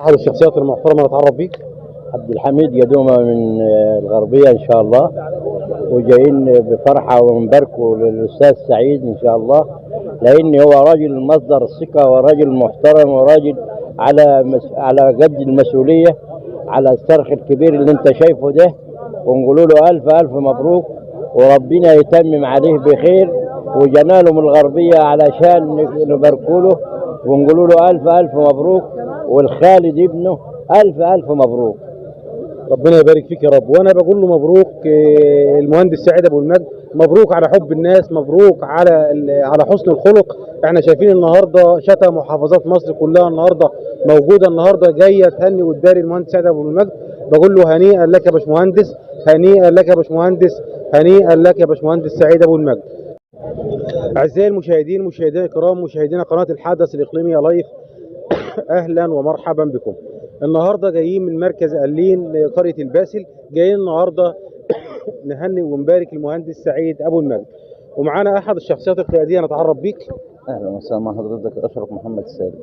أحد الشخصيات المحترمة نتعرف بيك. عبد الحميد جدومة من الغربية إن شاء الله، وجايين بفرحة ونباركوا للأستاذ سعيد إن شاء الله، لأن هو راجل مصدر الثقة وراجل محترم وراجل على قد المسؤولية، على الصرح الكبير اللي أنت شايفه ده. ونقول له ألف ألف مبروك، وربنا يتمم عليه بخير، وجناله من الغربية علشان نباركوا له ونقول له ألف ألف مبروك، والخالد ابنه ألف ألف مبروك. ربنا يبارك فيك يا رب. وانا بقول له مبروك المهندس سعيد ابو المجد، مبروك على حب الناس، مبروك على حسن الخلق. احنا شايفين النهارده شتى محافظات مصر كلها النهارده موجوده، النهارده جايه تهني وتباري المهندس سعيد ابو المجد. بقول له هنيئا لك يا باشمهندس، هنيئا لك يا باشمهندس، هنيئا لك يا باشمهندس سعيد ابو المجد. اعزائي المشاهدين، مشاهدينا الكرام، مشاهدينا قناه الحدث الاقليمي لايف، اهلا ومرحبا بكم. النهارده جايين من مركز قلين لقريه الباسل، جايين النهارده نهنئ ونبارك المهندس سعيد ابو المجد، ومعانا احد الشخصيات القياديه نتعرف بيك. اهلا وسهلا مع حضرتك اشرف محمد السالم.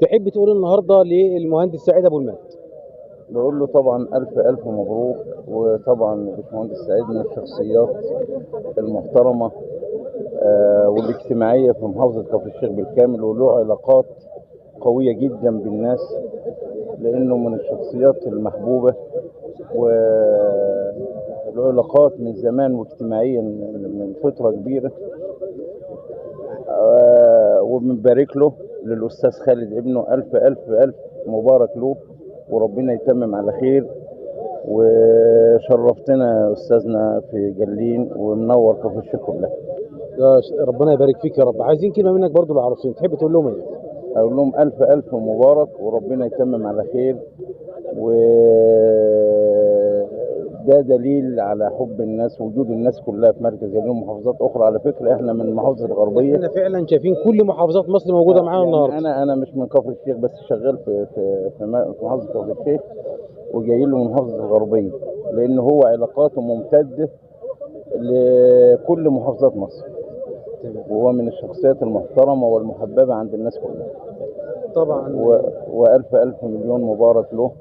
تحب تقول النهارده للمهندس سعيد ابو المجد؟ بقول له طبعا الف الف مبروك، وطبعا الباشمهندس سعيد من الشخصيات المحترمه والاجتماعيه في محافظه كفر الشيخ بالكامل، وله علاقات قويه جدا بالناس، لانه من الشخصيات المحبوبه وله علاقات من زمان واجتماعيا من فتره كبيره. وبنبارك له للاستاذ خالد ابنه الف الف الف مبارك له، وربنا يتمم على خير. وشرفتنا استاذنا في جلين ومنور كفر الشيخ كلها. ربنا يبارك فيك يا رب. عايزين كلمه منك برضو للعروسين، تحب تقول لهم ايه؟ اقول لهم الف الف مبارك وربنا يتمم على خير، و ده دليل على حب الناس، وجود الناس كلها في مركز جليل ومحافظات اخرى. على فكره احنا من محافظه الغربيه، احنا فعلا شايفين كل محافظات مصر موجوده معانا يعني النهارده. انا مش من كفر الشيخ، بس شغال في محافظه كفر الشيخ، وجاي له من محافظه الغربيه، لان هو علاقاته ممتده لكل محافظات مصر، وهو من الشخصيات المحترمه والمحببه عند الناس كلها طبعا. والف الف مليون مبارك له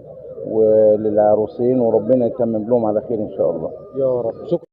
وللعروسين، وربنا يتمم لهم على خير ان شاء الله. يا رب. شكرا.